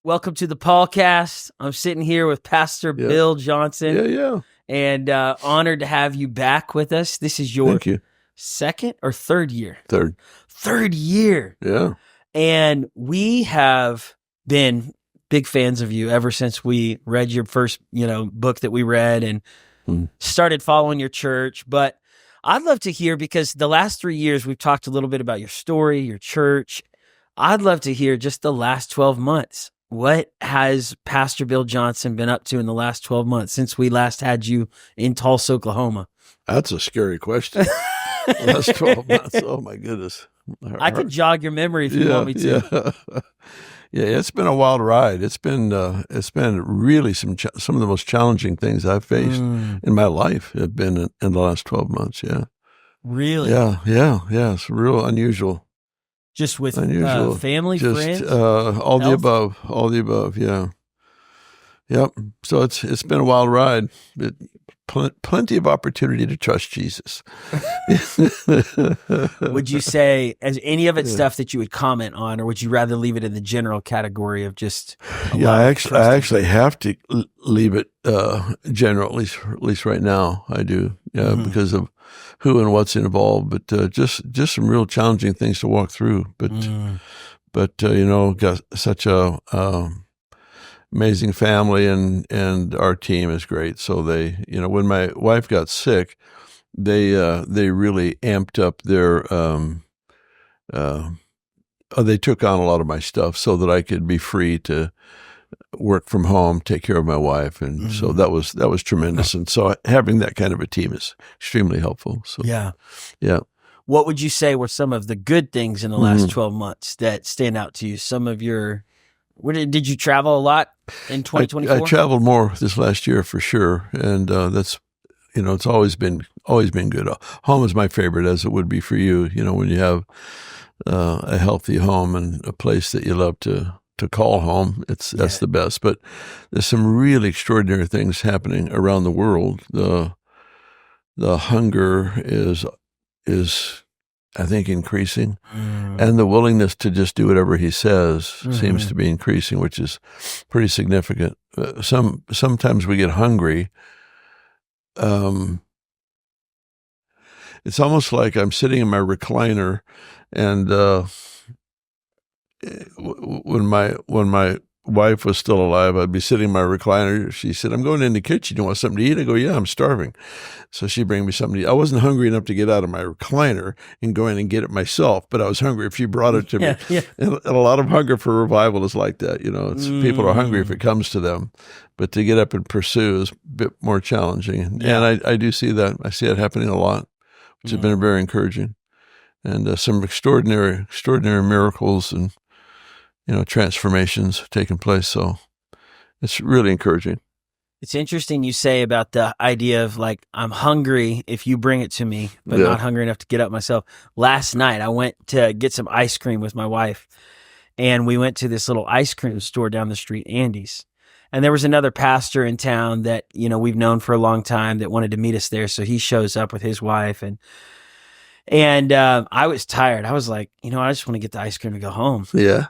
Welcome to the PAULCAST. I'm sitting here with Pastor Bill Johnson. Yeah. And honored to have you back with us. This is your Thank you. second or third year? Third year. Yeah. And we have been big fans of you ever since we read your first, book that we read and started following your church. But I'd love to hear, because the last 3 years we've talked a little bit about your story, your church. I'd love to hear just the last 12 months. What has Pastor Bill Johnson been up to in the last 12 months since we last had you in Tulsa, Oklahoma? That's a scary question. Last 12 months. Oh my goodness. I could jog your memory if you want me to. Yeah, it's been a wild ride. It's been really some of the most challenging things I've faced in my life have been in the last 12 months. Yeah. Really? Yeah. It's real unusual. Just with family, friends? All the above. Yeah. Yep. So it's been a wild ride, but plenty of opportunity to trust Jesus. Would you say, as any of it stuff that you would comment on, or would you rather leave it in the general category of just? I actually have to leave it general, at least right now. I do, because of who and what's involved, but just some real challenging things to walk through. But got such a amazing family, and our team is great. So they, when my wife got sick, they really amped up their. They took on a lot of my stuff so that I could be free to work from home, take care of my wife, and so that was tremendous. And so having that kind of a team is extremely helpful. So yeah. What would you say were some of the good things in the last 12 months that stand out to you? Some of your, did you travel a lot in 2024? I traveled more this last year for sure, and that's it's always been good. Home is my favorite, as it would be for you. When you have a healthy home and a place that you love to call home, that's the best. But there's some really extraordinary things happening around the world. The hunger is I think increasing, and the willingness to just do whatever he says seems to be increasing, which is pretty significant. Sometimes we get hungry. It's almost like I'm sitting in my recliner, and when my wife was still alive, I'd be sitting in my recliner. She said, "I'm going in the kitchen. You want something to eat?" I go, "Yeah, I'm starving." So she'd bring me something to eat. I wasn't hungry enough to get out of my recliner and go in and get it myself, but I was hungry if she brought it to me. Yeah. And a lot of hunger for revival is like that. It's people are hungry if it comes to them, but to get up and pursue is a bit more challenging. Yeah. And I do see that. I see it happening a lot, which has been very encouraging. And some extraordinary miracles and transformations taking place. So it's really encouraging. It's interesting you say about the idea of I'm hungry if you bring it to me, but not hungry enough to get up myself. Last night, I went to get some ice cream with my wife, and we went to this little ice cream store down the street, Andy's. And there was another pastor in town that, we've known for a long time that wanted to meet us there. So he shows up with his wife, and I was tired. I was like, I just want to get the ice cream and go home. Yeah.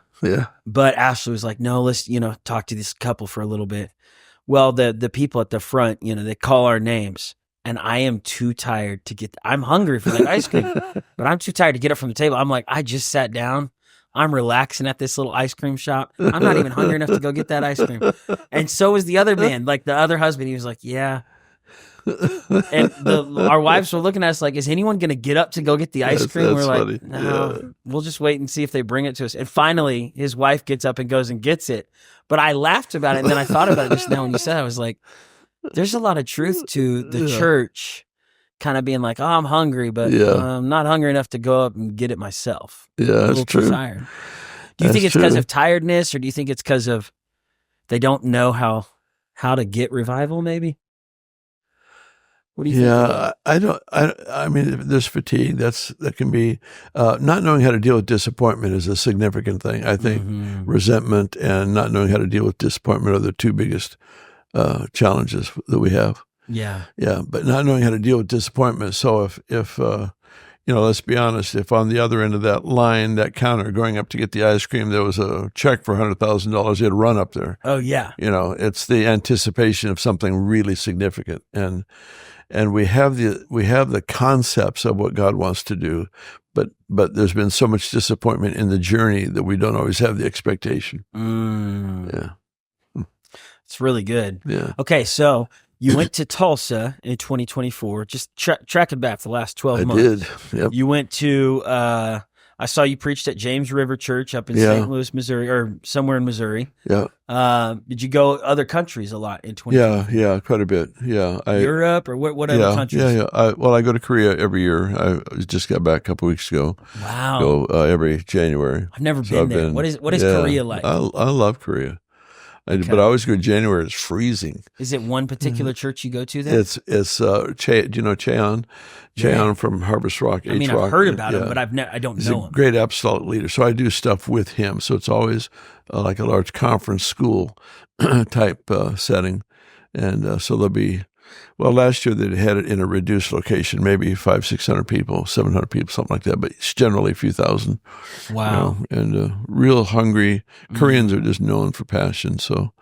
But Ashley was like, no, let's, talk to this couple for a little bit. Well, the people at the front, they call our names, and I am too tired to I'm hungry for that ice cream, but I'm too tired to get up from the table. I'm like, I just sat down. I'm relaxing at this little ice cream shop. I'm not even hungry enough to go get that ice cream. And so was the other man, the other husband. He was like, yeah. And our wives were looking at us like, is anyone going to get up to go get the ice cream? We're like, funny. No, we'll just wait and see if they bring it to us. And finally, his wife gets up and goes and gets it. But I laughed about it, and then I thought about it just now when you said it. I was like, there's a lot of truth to the church kind of being like, oh, I'm hungry, but I'm not hungry enough to go up and get it myself. Yeah, I'm that's true. Tired. Do you think it's because of tiredness, or do you think it's because of they don't know how to get revival, maybe? What do you think? I mean, there's fatigue. That can be not knowing how to deal with disappointment is a significant thing. I think resentment and not knowing how to deal with disappointment are the two biggest challenges that we have. Yeah. But not knowing how to deal with disappointment. So if let's be honest, if on the other end of that line, that counter going up to get the ice cream, there was a check for $100,000, you'd run up there. Oh yeah. It's the anticipation of something really significant. And we have the concepts of what God wants to do, but there's been so much disappointment in the journey that we don't always have the expectation. Yeah. It's really good. Yeah. Okay, so you went to Tulsa in 2024. Just tracking back the last 12 months. I did. Yep. You went to, I saw you preached at James River Church up in St. Louis, Missouri, or somewhere in Missouri. Yeah. Did you go other countries a lot in 2024? Yeah, quite a bit. Yeah. Europe or whatever countries? Yeah. I go to Korea every year. I just got back a couple weeks ago. Wow. Go every January. I've never been there. What is Korea like? I love Korea. But I always go in January. It's freezing. Is it one particular church you go to there? It's do you know Cheon? Cheon from Harvest Rock. I mean, I've heard about him, but I don't know him. He's a great apostolic leader. So I do stuff with him. So it's always like a large conference school type setting. And so there'll be, last year they had it in a reduced location, maybe 500-600 people, 700 people, something like that. But it's generally a few thousand. Wow. And real hungry. Koreans are just known for passion. So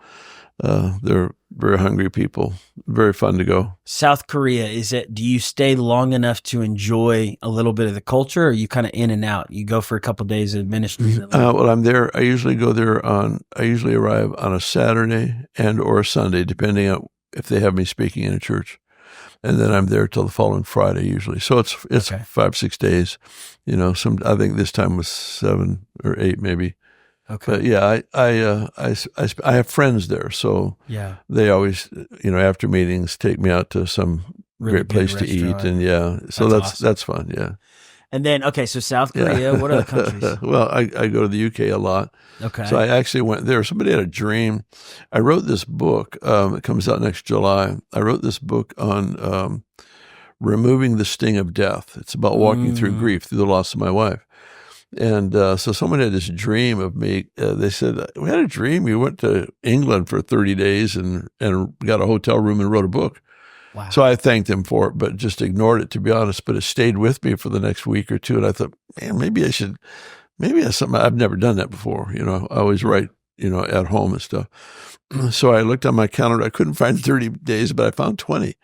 they're very hungry people, very fun to go. South Korea, do you stay long enough to enjoy a little bit of the culture, or are you kind of in and out? You go for a couple of days of ministry? I'm there. I usually go there I usually arrive on a Saturday and or a Sunday, depending on if they have me speaking in a church. And then I'm there till the following Friday usually. So it's 5-6 days. I think this time was 7 or 8 maybe. Okay. But yeah, I have friends there, so they always, after meetings, take me out to some really great place to eat, and so that's fun, yeah. And then so South Korea, what other countries? Well, I go to the UK a lot. Okay. So I actually went there. Somebody had a dream. I wrote this book. It comes out next July. I wrote this book on removing the sting of death. It's about walking through grief, through the loss of my wife. And so someone had this dream of me. They said, we had a dream. You went to England for 30 days and got a hotel room and wrote a book. Wow. So I thanked him for it, but just ignored it, to be honest. But it stayed with me for the next week or two. And I thought, man, maybe that's something. I've never done that before. I always write, at home and stuff. So I looked on my calendar. I couldn't find 30 days, but I found 20.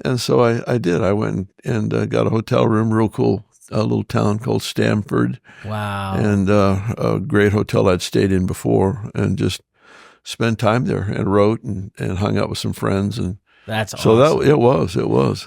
And so I did. I went and got a hotel room, real cool. A little town called Stamford. Wow. And a great hotel I'd stayed in before, and just spent time there and wrote and hung out with some friends. And that's so awesome. it was.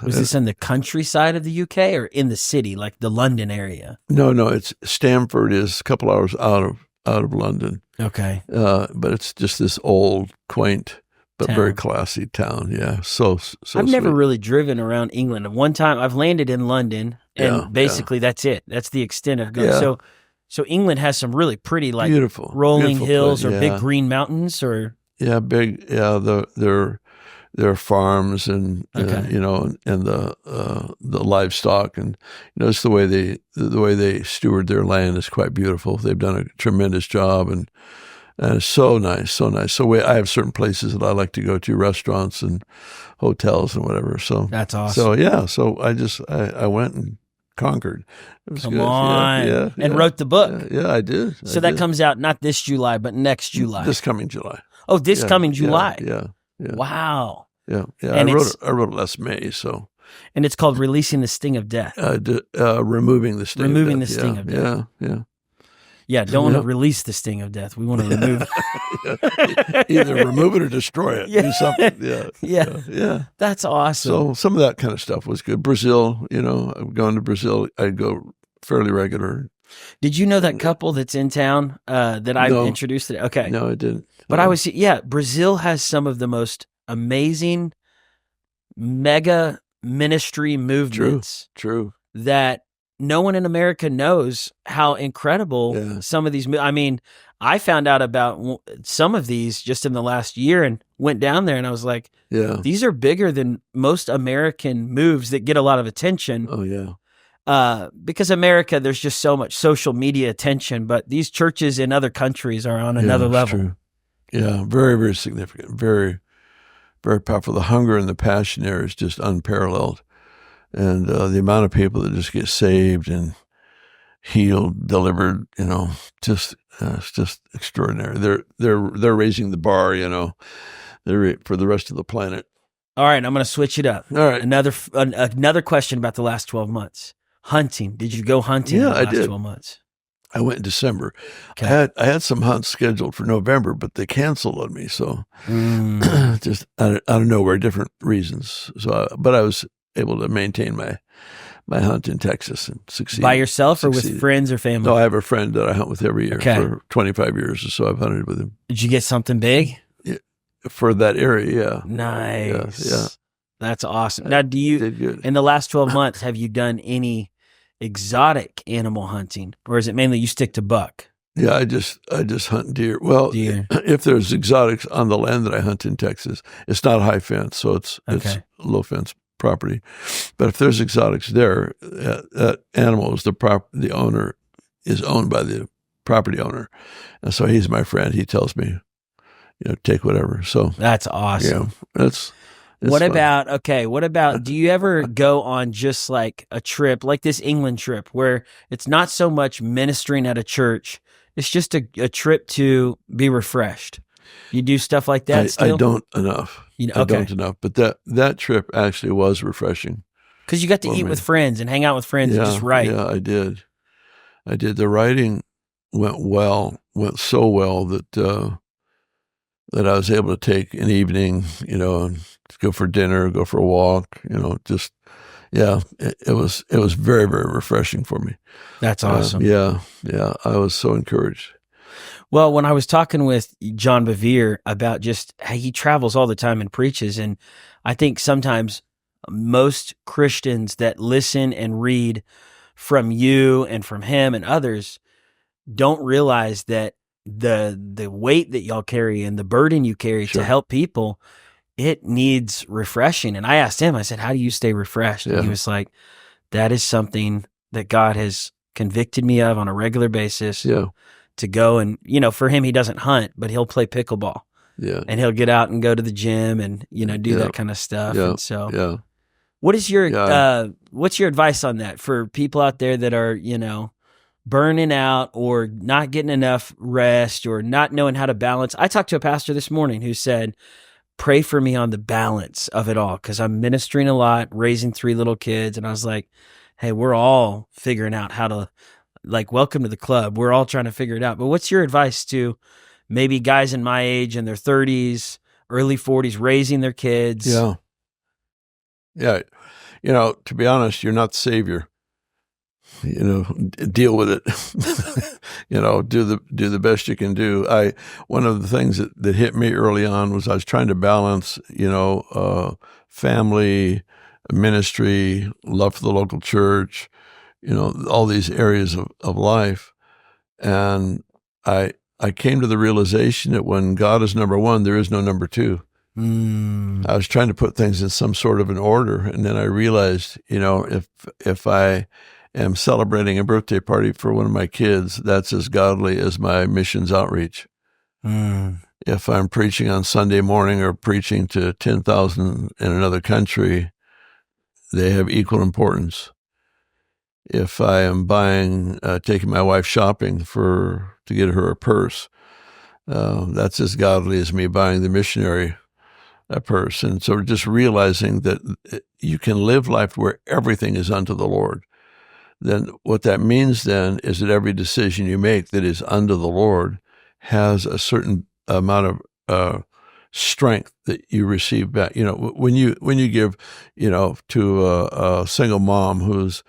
Was this in the countryside of the UK or in the city, like the London area? No, it's Stamford is a couple hours out of London. Okay. But it's just this old, quaint, but very classy town. Yeah. So I've never really driven around England. One time I've landed in London, and basically that's it. That's the extent of going. Yeah. So England has some really pretty, like beautiful, rolling hills place. or big green mountains, or big. Yeah, their farms and and the livestock, and it's the way they steward their land is quite beautiful. They've done a tremendous job, and it's so nice, so nice. So I have certain places that I like to go to, restaurants and hotels and whatever. So that's awesome. So I went and conquered. It was Come good. on. And wrote the book. Yeah, I did. So that comes out not this July, but next July. This coming July. Oh, coming July. Yeah. Wow. Yeah. And I wrote it last May. So. And it's called Releasing the Sting of Death. Removing the sting. Removing the sting of death. Yeah. Yeah, don't want to release the sting of death. We want to remove it. Either remove it or destroy it. Do something. Yeah. That's awesome. So some of that kind of stuff was good. Brazil, I've gone to Brazil. I go fairly regular. Did you know that couple that's in town that I introduced today? Okay. No, I didn't. But Brazil has some of the most amazing mega ministry movements. True. That no one in America knows how incredible some of these. I mean, I found out about some of these just in the last year and went down there and I was like, these are bigger than most American moves that get a lot of attention. Oh, yeah. Because America, there's just so much social media attention, but these churches in other countries are on another level. True. Yeah, very, very significant. Very, very powerful. The hunger and the passion there is just unparalleled. and the amount of people that just get saved and healed, delivered, just it's just extraordinary. They're raising the bar, they're for the rest of the planet. All right, I'm going to switch it up. All right. Another question about the last 12 months. Hunting. Did you go hunting in the last 12 months? I went in December. Okay. I had some hunts scheduled for November, but they canceled on me. So just out of nowhere, different reasons. So, but I was able to maintain my hunt in Texas and succeed. By yourself or with friends or family? No, I have a friend that I hunt with every year for 25 years or so. I've hunted with him. Did you get something big? Yeah, for that area, yeah. Nice. Yeah. That's awesome. Now, in the last 12 months, have you done any exotic animal hunting, or is it mainly you stick to buck? Yeah, I just hunt deer. Well, if there's exotics on the land that I hunt in Texas, it's not high fence, so it's low fence property. But if there's exotics there, that animal is the owner is owned by the property owner, and so he's my friend. He tells me, take whatever. So that's awesome. Yeah, what about, do you ever go on just like a trip, like this England trip, where it's not so much ministering at a church, it's just a trip to be refreshed? You do stuff like that still? I don't enough. I don't enough, but that trip actually was refreshing. Because you got to eat with friends and hang out with friends and just write. Yeah, I did. The writing went so well that I was able to take an evening, and go for dinner, go for a walk, it was very, very refreshing for me. That's awesome. Yeah. I was so encouraged. Well, when I was talking with John Bevere about just how he travels all the time and preaches, and I think sometimes most Christians that listen and read from you and from him and others don't realize that the weight that y'all carry and the burden you carry to help people, it needs refreshing. And I asked him, I said, how do you stay refreshed? And he was like, that is something that God has convicted me of on a regular basis to go. And, for him, he doesn't hunt, but he'll play pickleball. Yeah. And he'll get out and go to the gym and, do that kind of stuff. Yeah. And so what is your, what's your advice on that for people out there that are, burning out or not getting enough rest or not knowing how to balance? I talked to a pastor this morning who said, pray for me on the balance of it all, because I'm ministering a lot, raising 3 little kids. And I was like, hey, we're all figuring out how to, welcome to the club. We're all trying to figure it out. But what's your advice to maybe guys in my age in their 30s, early 40s, raising their kids? Yeah. To be honest, you're not the savior. Deal with it. Do the best you can do. One of the things that hit me early on was I was trying to balance, family, ministry, love for the local church, all these areas of life. And I came to the realization that when God is number one, there is no number two. I was trying to put things in some sort of an order. And then I realized, if I am celebrating a birthday party for one of my kids, that's as godly as my missions outreach. If I'm preaching on Sunday morning or preaching to 10,000 in another country, they have equal importance. If I am taking my wife shopping to get her a purse, that's as godly as me buying the missionary a purse. And so just realizing that you can live life where everything is unto the Lord. Then what that means then is that every decision you make that is unto the Lord has a certain amount of strength that you receive back. When you give, to a single mom whose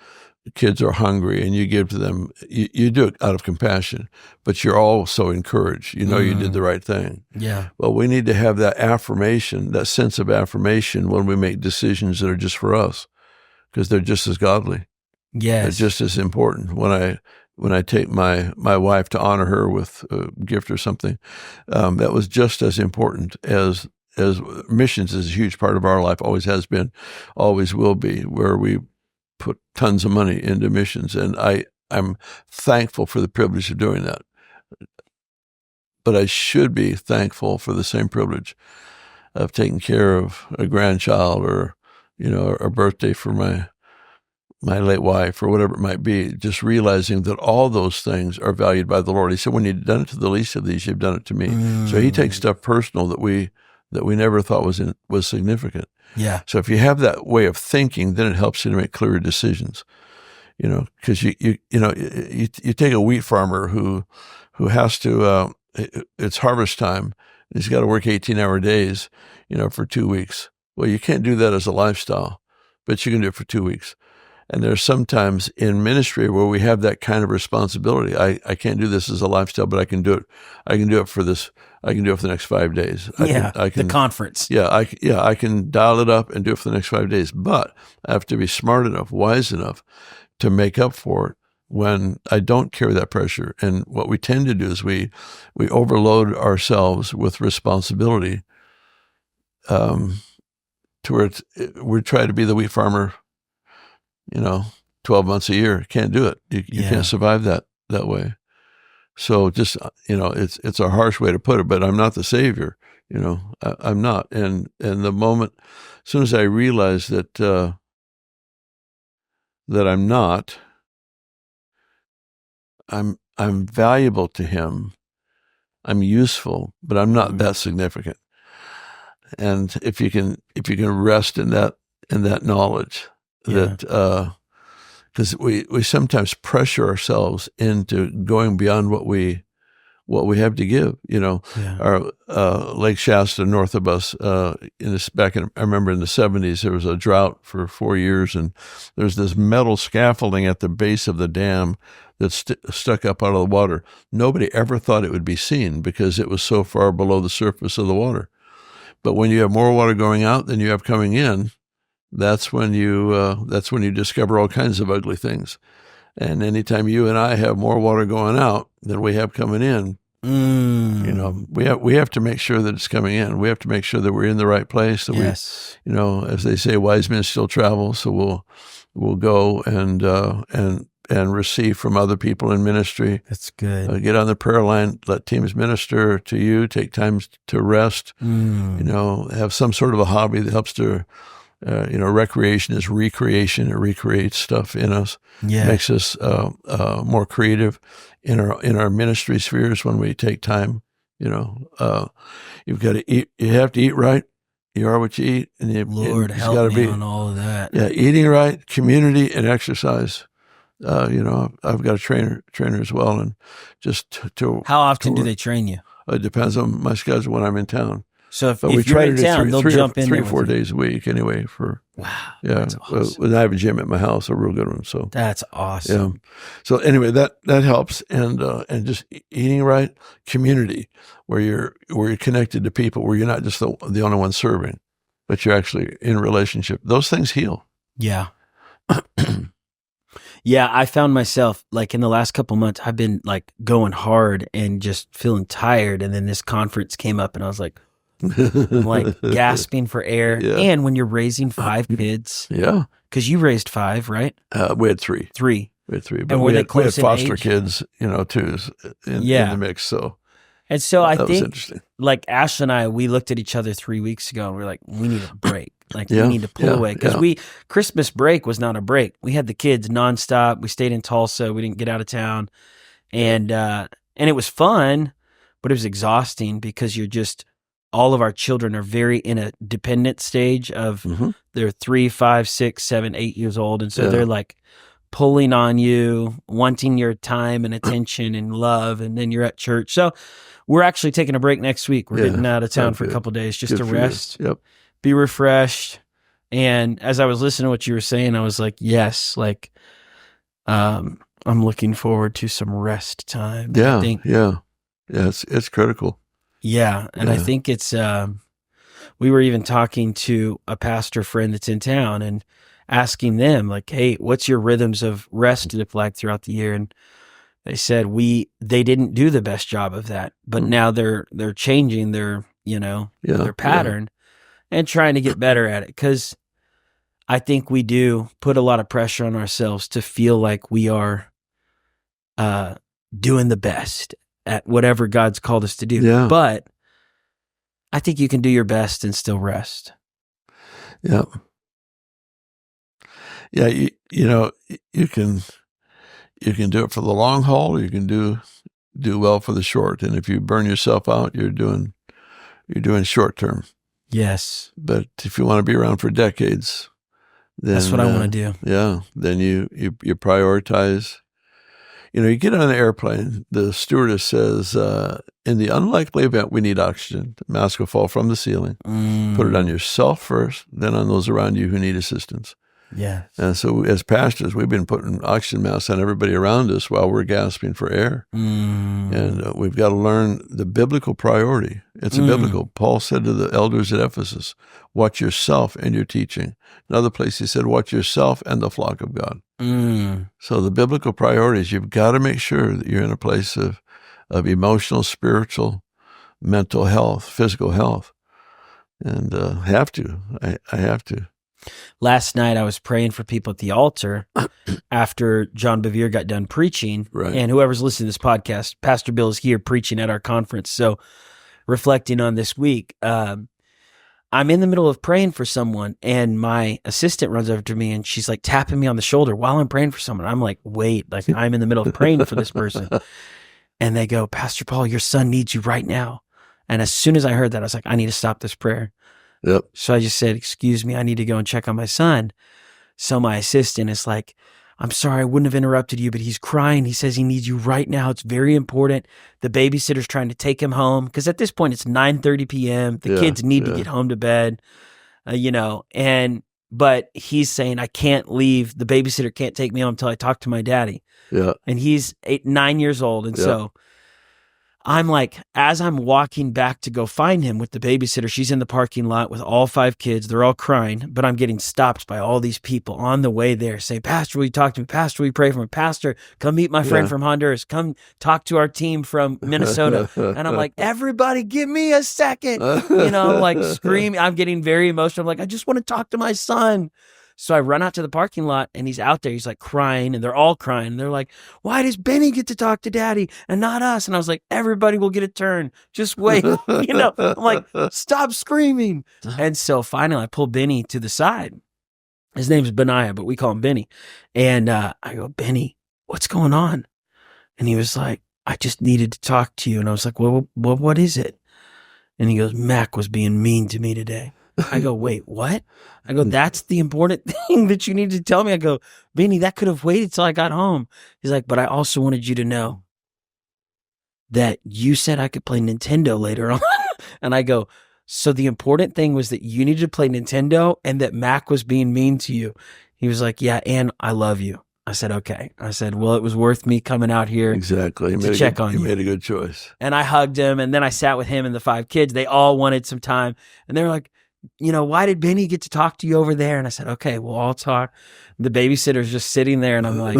kids are hungry and you give to them, you do it out of compassion, but you're also encouraged. You did the right thing. Yeah. Well, we need to have that affirmation, that sense of affirmation when we make decisions that are just for us, because they're just as godly. Yes. It's just as important. When I take my wife to honor her with a gift or something, that was just as important as missions is a huge part of our life, always has been, always will be, where we put tons of money into missions. And I'm thankful for the privilege of doing that. But I should be thankful for the same privilege of taking care of a grandchild or, a birthday for my my late wife, or whatever it might be, just realizing that all those things are valued by the Lord. He said, when you've done it to the least of these, you've done it to me. So he takes stuff personal that we never thought was significant. Yeah. So if you have that way of thinking, then it helps you to make clearer decisions. Because you take a wheat farmer who has to, it's harvest time. He's got to work 18-hour days, for 2 weeks. Well, you can't do that as a lifestyle, but you can do it for 2 weeks. And there's sometimes in ministry where we have that kind of responsibility. I can't do this as a lifestyle, but I can do it. I can do it for this. I can do it for the next 5 days. I can the conference. I can dial it up and do it for the next 5 days. But I have to be smart enough, wise enough to make up for it when I don't carry that pressure. And what we tend to do is we overload ourselves with responsibility, to where we're trying to be the wheat farmer, 12 months a year. Can't do it. You can't survive that way. So just, it's a harsh way to put it, but I'm not the savior. I'm not. And the moment, as soon as I realize that I'm not, I'm valuable to him. I'm useful, but I'm not that significant. And if you can rest in that knowledge, that because we sometimes pressure ourselves into going beyond what we have to give. Our Lake Shasta north of us, I remember in the 70s, there was a drought for 4 years, and there's this metal scaffolding at the base of the dam that stuck up out of the water. Nobody ever thought it would be seen because it was so far below the surface of the water. But when you have more water going out than you have coming in, that's when you discover all kinds of ugly things. And anytime you and I have more water going out than we have coming in, we have to make sure that it's coming in. We have to make sure that we're in the right place. That we, as they say, wise men still travel. So we'll go and receive from other people in ministry. That's good. Get on the prayer line, let teams minister to you, take time to rest, have some sort of a hobby that helps to, recreation is recreation. It recreates stuff in us, makes us more creative in our ministry spheres when we take time. You've got to eat, you have to eat right. You are what you eat. And Lord, help me on all of that. Yeah, eating right, community, and exercise. I've got a trainer as well, and just to how often do they train you? It depends on my schedule when I'm in town. So if you're in town, they'll jump in 3 or 4 days a week anyway. That's awesome. And I have a gym at my house, a real good one. So that's awesome. Yeah. So anyway, that helps, and just eating right, community where you're connected to people, where you're not just the only one serving, but you're actually in relationship. Those things heal. Yeah. Yeah, I found myself like in the last couple months, I've been like going hard and just feeling tired. And then this conference came up and I was like, I'm like gasping for air. Yeah. And when you're raising 5 kids, because you raised 5, right? We had 3. 3. We had 3, but and we had foster kids, too, in the mix. So, and so I think, was interesting. Like Ash and I, we looked at each other 3 weeks ago and we're like, we need a break. Like we need to pull away because Christmas break was not a break. We had the kids nonstop. We stayed in Tulsa. We didn't get out of town, and it was fun, but it was exhausting because all of our children are very in a dependent stage of they're 3, 5, 6, 7, 8 years old, and so they're like pulling on you, wanting your time and attention and love, and then you're at church. So we're actually taking a break next week. We're getting out of town for a couple of days just to rest. Yep. Be refreshed. And as I was listening to what you were saying, I was like, yes, like, I'm looking forward to some rest time. Yeah. It's critical. Yeah. And I think it's, we were even talking to a pastor friend that's in town and asking them like, hey, what's your rhythms of rest look like throughout the year? And they said they didn't do the best job of that, but now they're changing their, their pattern. And trying to get better at it, because I think we do put a lot of pressure on ourselves to feel like we are doing the best at whatever God's called us to do. Yeah. But I think you can do your best and still rest. Yeah. Yeah, you know, you can do it for the long haul, or you can do well for the short. And if you burn yourself out, you're doing short term. Yes. But if you want to be around for decades, then That's what I want to do. Yeah, then you prioritize. You know, you get on an airplane, the stewardess says, in the unlikely event we need oxygen, the mask will fall from the ceiling. Put it on yourself first, then on those around you who need assistance. Yeah. And so as pastors, we've been putting oxygen masks on everybody around us while we're gasping for air. And we've got to learn the biblical priority. It's a biblical. Paul said to the elders at Ephesus, watch yourself and your teaching. Another place he said, watch yourself and the flock of God. So the biblical priorities, you've got to make sure that you're in a place of emotional, spiritual, mental health, physical health. And I have to. Last night I was praying for people at the altar after John Bevere got done preaching. Right. And whoever's listening to this podcast, Pastor Bill is here preaching at our conference. So reflecting on this week, I'm in the middle of praying for someone, and my assistant runs over to me and she's like tapping me on the shoulder while I'm praying for someone. I'm like, wait, like I'm in the middle of praying for this person. And they go, Pastor Paul, your son needs you right now. And as soon as I heard that, I was like, I need to stop this prayer. Yep. So I just said, excuse me, I need to go and check on my son. So my assistant is like, I'm sorry, I wouldn't have interrupted you, but he's crying. He says he needs you right now. It's very important. The babysitter's trying to take him home. Because at this point, it's 9:30 p.m. The kids need to get home to bed, but he's saying, I can't leave. The babysitter can't take me home until I talk to my daddy. Yeah. And he's 9 years old. And so I'm like, as I'm walking back to go find him with the babysitter, she's in the parking lot with all 5 kids. They're all crying, but I'm getting stopped by all these people on the way there saying, Pastor, will you talk to me? Pastor, will you pray for me? Pastor, come meet my friend from Honduras. Come talk to our team from Minnesota. And I'm like, everybody give me a second. I'm like screaming. I'm getting very emotional. I'm like, I just want to talk to my son. So I run out to the parking lot and he's out there. He's like crying and they're all crying. And they're like, why does Benny get to talk to daddy and not us? And I was like, everybody will get a turn. Just wait. I'm like, stop screaming. And so finally I pull Benny to the side. His name's Benaiah, but we call him Benny. And I go, Benny, what's going on? And he was like, I just needed to talk to you. And I was like, well, what is it? And he goes, Mac was being mean to me today. I go, wait, what? I go, that's the important thing that you need to tell me. I go, Benny, that could have waited till I got home. He's like, but I also wanted you to know that you said I could play Nintendo later on. And I go, so the important thing was that you needed to play Nintendo and that Mac was being mean to you. He was like, yeah, and I love you. I said, okay. I said, well, it was worth me coming out here to check on you. You made a good choice. And I hugged him, and then I sat with him and the 5 kids. They all wanted some time. And they were like, why did Benny get to talk to you over there? And I said, okay, we'll all talk. The babysitter's just sitting there, and I'm like,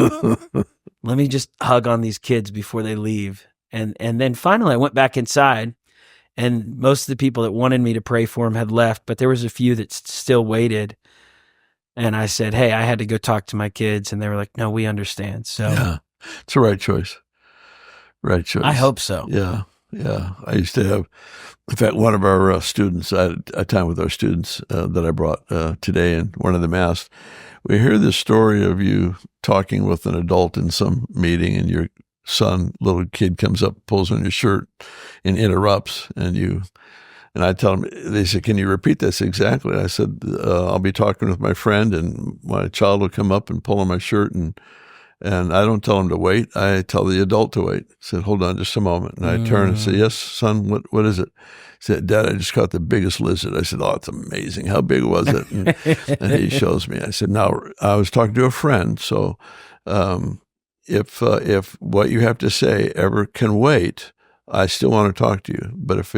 let me just hug on these kids before they leave. And then finally I went back inside, and most of the people that wanted me to pray for him had left, but there was a few that still waited. And I said, hey, I had to go talk to my kids. And they were like, no, we understand. So yeah, it's the right choice. Right choice. I hope so. Yeah. Yeah. I used to have, in fact, one of our students, I had a time with our students that I brought today, and one of them asked, we hear this story of you talking with an adult in some meeting, and your little kid comes up, pulls on your shirt and interrupts, and I tell them, they said, can you repeat this exactly? I said, I'll be talking with my friend, and my child will come up and pull on my shirt, and I don't tell him to wait. I tell the adult to wait. I said, hold on just a moment. And I turn and say, yes, son, what is it? He said, Dad, I just caught the biggest lizard. I said, oh, it's amazing. How big was it? And he shows me. I said, now, I was talking to a friend, so if what you have to say ever can wait, I still want to talk to you. But if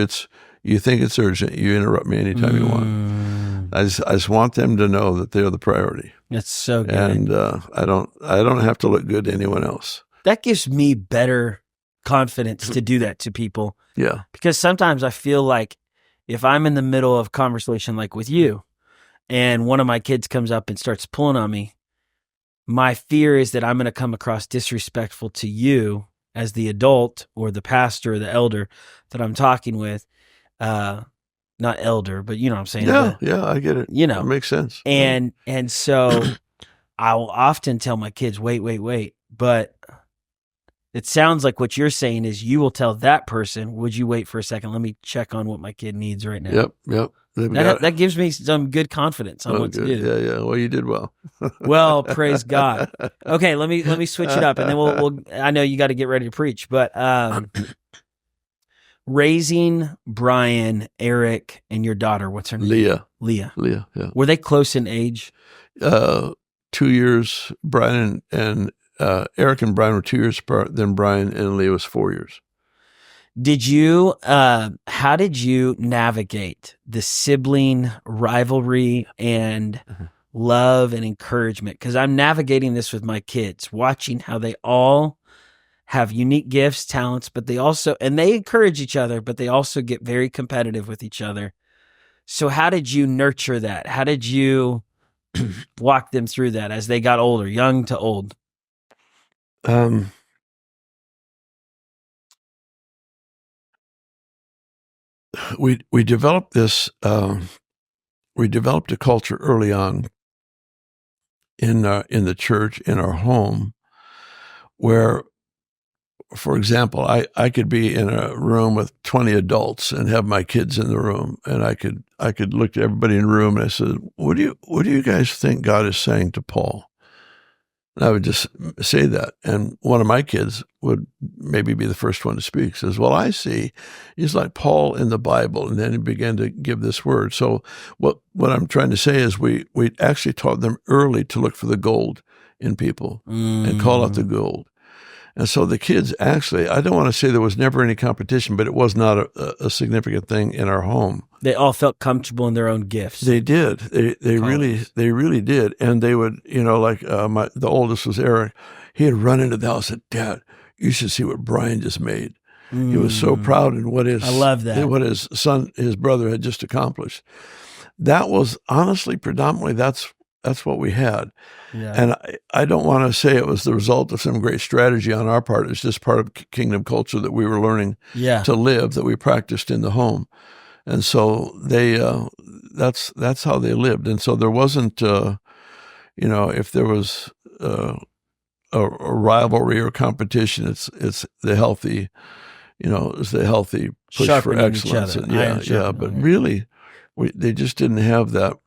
you think it's urgent, you interrupt me anytime you want. I just want them to know that they're the priority. That's so good. And I don't have to look good to anyone else. That gives me better confidence to do that to people. Yeah. Because sometimes I feel like if I'm in the middle of a conversation like with you, and one of my kids comes up and starts pulling on me, my fear is that I'm going to come across disrespectful to you as the adult or the pastor or the elder that I'm talking with. Not elder, but you know what I'm saying? Yeah, I get it. It makes sense. And so I'll often tell my kids, wait. But it sounds like what you're saying is you will tell that person, would you wait for a second? Let me check on what my kid needs right now. Yep. That gives me some good confidence on what to do. Yeah. Well, you did well. Well, praise God. Okay, let me switch it up, and then we'll I know you got to get ready to preach, but raising Brian, Eric, and your daughter, what's her name? Leah. Yeah. Were they close in age? 2 years. Brian and Eric and Brian were 2 years apart. Then Brian and Leah was 4 years. Did you, how did you navigate the sibling rivalry and love and encouragement? Because I'm navigating this with my kids, watching how they all have unique gifts, talents, but they also, and they encourage each other, but they also get very competitive with each other. So how did you nurture that? How did you walk them through that as they got older, young to old? We developed this. We developed a culture early on in the church, in our home, where, for example, I could be in a room with 20 adults and have my kids in the room, and I could look at everybody in the room and I said, "What do you guys think God is saying to Paul?" And I would just say that, and one of my kids would maybe be the first one to speak. Says, "Well, I see he's like Paul in the Bible," and then he began to give this word. So what I'm trying to say is we actually taught them early to look for the gold in people and call out the gold. And so the kids actually, I don't want to say there was never any competition, but it was not a significant thing in our home. They all felt comfortable in their own gifts. They did. They really did. And they would, like the oldest was Eric. He had run into the house and said, "Dad, you should see what Brian just made." He was so proud in what I love that. What his brother had just accomplished. That was honestly predominantly that's what we had. Yeah. And I don't want to say it was the result of some great strategy on our part. It's just part of kingdom culture that we were learning to live, that we practiced in the home. And so they that's how they lived. And so there wasn't, if there was a rivalry or competition, it's the healthy, it's the healthy push for excellence. But really, they just didn't have that.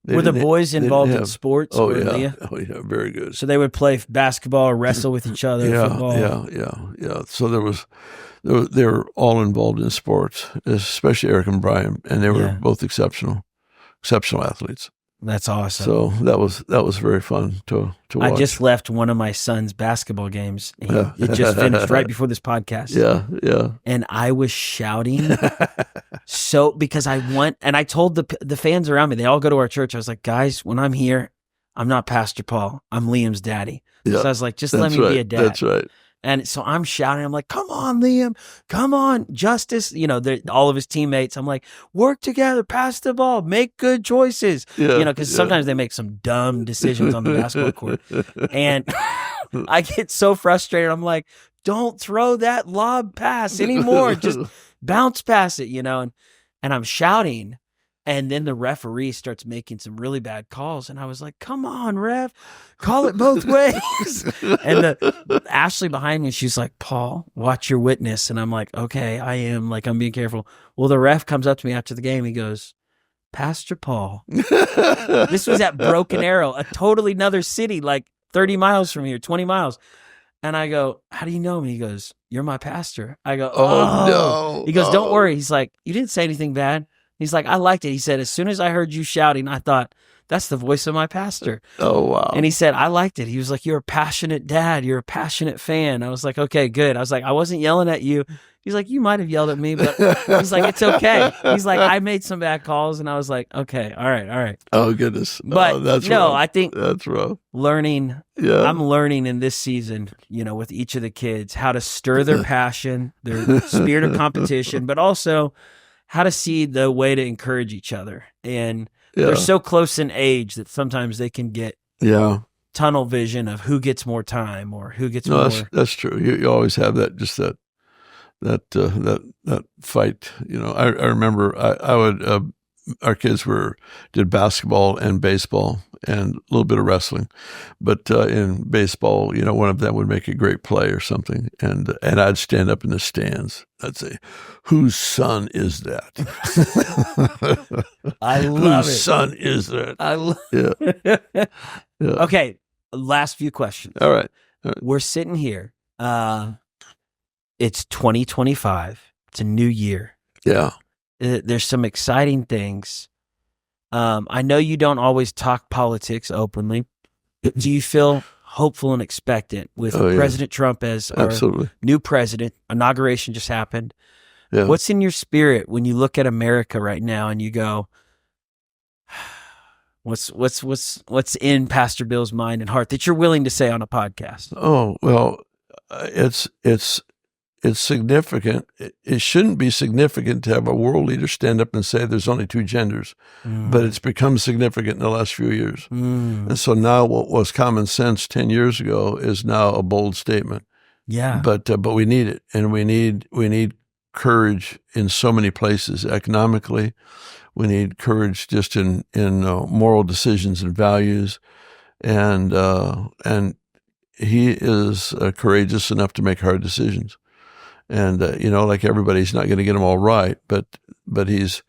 Were the boys involved in sports? Oh, yeah. Oh, yeah. Very good. So they would play basketball or wrestle with each other, football? Yeah. So they were all involved in sports, especially Eric and Brian, and they were both exceptional athletes. That's awesome. So that was very fun to watch. I just left one of my son's basketball games. It just finished right before this podcast. Yeah. And I was shouting because I told the fans around me, they all go to our church. I was like, "Guys, when I'm here, I'm not Pastor Paul. I'm Liam's daddy." So I was like, "Just let me be a dad." That's right. And so I'm shouting. I'm like, "Come on, Liam. Come on, Justice." All of his teammates. I'm like, "Work together, pass the ball, make good choices." Because sometimes they make some dumb decisions on the basketball court. And I get so frustrated. I'm like, "Don't throw that lob pass anymore. Just bounce past it," and I'm shouting. And then the referee starts making some really bad calls. And I was like, "Come on, ref, call it both ways." And Ashley behind me, she's like, "Paul, watch your witness." And I'm like, "Okay, I am. I'm being careful." Well, the ref comes up to me after the game. He goes, "Pastor Paul." This was at Broken Arrow, a totally another city, 30 miles from here, 20 miles. And I go, "How do you know me?" He goes, "You're my pastor." I go, "Oh, no." He goes, "Don't worry." He's like, "You didn't say anything bad." He's like, "I liked it." He said, "As soon as I heard you shouting, I thought, that's the voice of my pastor." Oh, wow. And he said, "I liked it." He was like, "You're a passionate dad. You're a passionate fan." I was like, "Okay, good." I was like, "I wasn't yelling at you." He's like, "You might have yelled at me, but," he's like, "It's okay." He's like, "I made some bad calls." And I was like, "Okay, all right. Oh, goodness. But that's rough. I think that's rough. Learning, Yeah. I'm learning in this season, with each of the kids, how to stir their passion, their spirit of competition, but also how to see the way to encourage each other. And they're so close in age that sometimes they can get tunnel vision of who gets more time or who gets more. That's true. You always have that fight. I remember I would our kids did basketball and baseball and a little bit of wrestling, but in baseball, one of them would make a great play or something, and I'd stand up in the stands. I'd say, "Whose son is that?" I love Whose it. son is that? I love Yeah. Yeah. Okay, last few questions. All right. We're sitting here. It's 2025. It's a new year. Yeah. There's some exciting things. I know you don't always talk politics openly. Do you feel hopeful and expectant with President Trump as our new president? Inauguration just happened. Yeah. What's in your spirit when you look at America right now and you go, what's in Pastor Bill's mind and heart that you're willing to say on a podcast? Oh, well, it's significant. It shouldn't be significant to have a world leader stand up and say there's only two genders, but it's become significant in the last few years. And so now what was common sense 10 years ago is now a bold statement. Yeah. But we need it. And we need courage in so many places. Economically, we need courage just in moral decisions and values. And he is courageous enough to make hard decisions. And, like everybody, he's not going to get them all right, but he's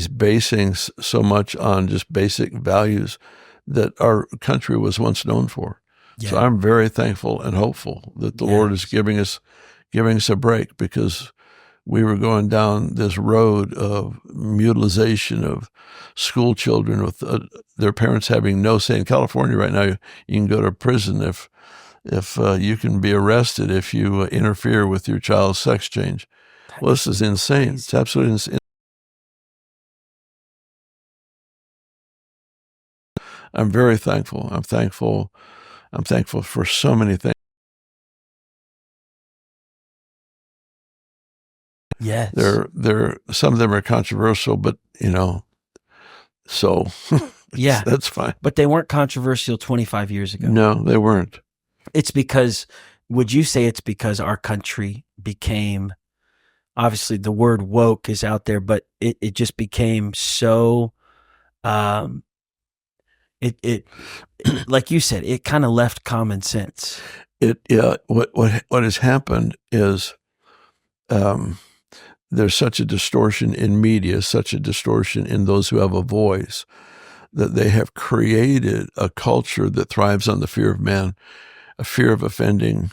basing so much on just basic values that our country was once known for. Yeah. So I'm very thankful and hopeful that the Lord is giving us a break, because we were going down this road of mutilization of school children with their parents having no say. In California right now, you can go to prison if you can be arrested if you interfere with your child's sex change. Well, this is insane. It's absolutely insane. I'm very thankful. I'm thankful for so many things. Yes. They're some of them are controversial, but so yeah, that's fine. But they weren't controversial 25 years ago. No, they weren't. It's because, would you say it's because our country became, obviously the word woke is out there, but it just became so, it like you said, it kind of left common sense. What has happened is, there's such a distortion in media, such a distortion in those who have a voice, that they have created a culture that thrives on the fear of man, a fear of offending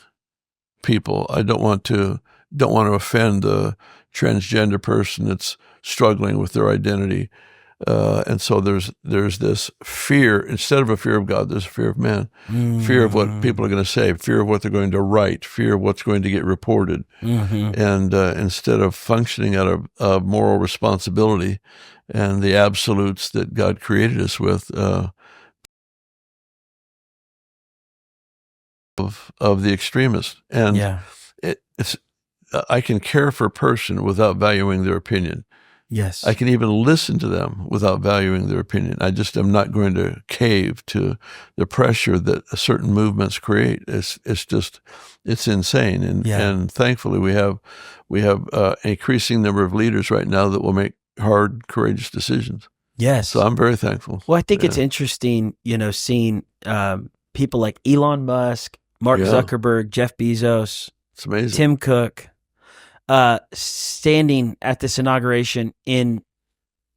people. I don't want to offend the transgender person that's struggling with their identity, and so there's this fear. Instead of a fear of God, there's a fear of man, fear of what people are going to say, fear of what they're going to write, fear of what's going to get reported, and instead of functioning out of moral responsibility and the absolutes that God created us with, of the extremist. And it's I can care for a person without valuing their opinion. Yes. I can even listen to them without valuing their opinion. I just am not going to cave to the pressure that certain movements create. It's insane. And thankfully we have an increasing number of leaders right now that will make hard, courageous decisions. Yes. So I'm very thankful. Well, I think it's interesting, seeing people like Elon Musk, Mark Zuckerberg, Jeff Bezos, it's amazing. Tim Cook, standing at this inauguration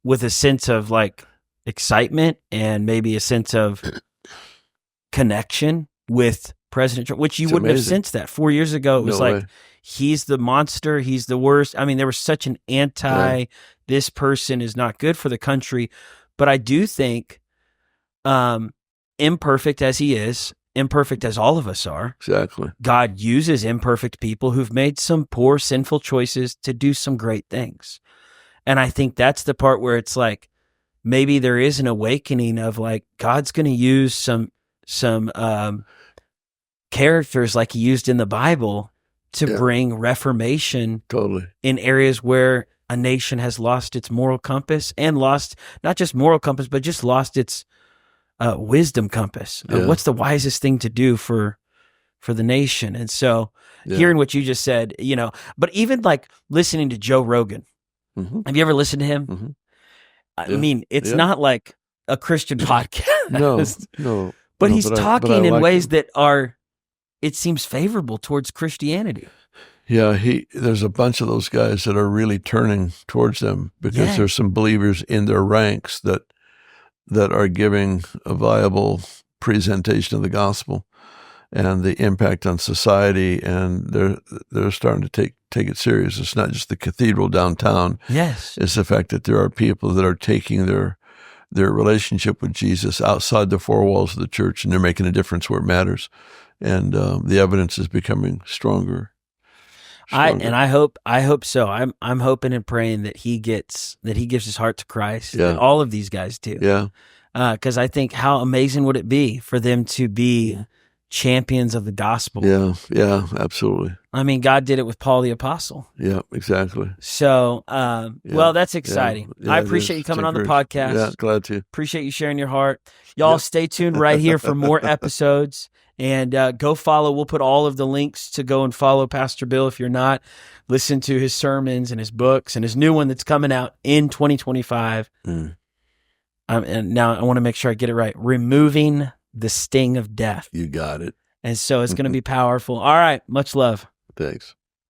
with a sense of like excitement and maybe a sense of connection with President Trump, which you wouldn't have sensed that 4 years ago. It was he's the monster, he's the worst. I mean, there was such an this person is not good for the country. But I do think, imperfect as he is, imperfect as all of us are. Exactly. God uses imperfect people who've made some poor, sinful choices to do some great things. And I think that's the part where it's like, maybe there is an awakening of like, God's going to use some characters like he used in the Bible to bring reformation in areas where a nation has lost its moral compass, and lost not just moral compass, but just lost its wisdom compass. What's the wisest thing to do for the nation? And so hearing what you just said, but even like listening to Joe Rogan, have you ever listened to him? I Yeah. mean, it's Yeah. not like a Christian podcast. No. But No, he's but I talking in like ways him. that are, it seems favorable towards Christianity. Yeah, there's a bunch of those guys that are really turning towards them because Yeah. there's some believers in their ranks that are giving a viable presentation of the gospel and the impact on society, and they're starting to take it serious. It's not just the cathedral downtown. Yes. It's the fact that there are people that are taking their relationship with Jesus outside the four walls of the church, and they're making a difference where it matters. And the evidence is becoming stronger. I hope so. I'm hoping and praying that he gives his heart to Christ. Yeah. And all of these guys do. Yeah. Because I think how amazing would it be for them to be champions of the gospel? Yeah. Yeah. Absolutely. I mean, God did it with Paul the Apostle. Yeah. Exactly. So, well, that's exciting. Yeah, I it appreciate is. you coming It's on the encouraging. podcast. Yeah. Glad to. Appreciate you sharing your heart. Y'all Yep. stay tuned right here for more episodes. And go follow. We'll put all of the links to go and follow Pastor Bill if you're not. Listen to his sermons and his books and his new one that's coming out in 2025. Mm. And now I want to make sure I get it right. Removing the Sting of Death. You got it. And so it's going to be powerful. All right. Much love. Thanks.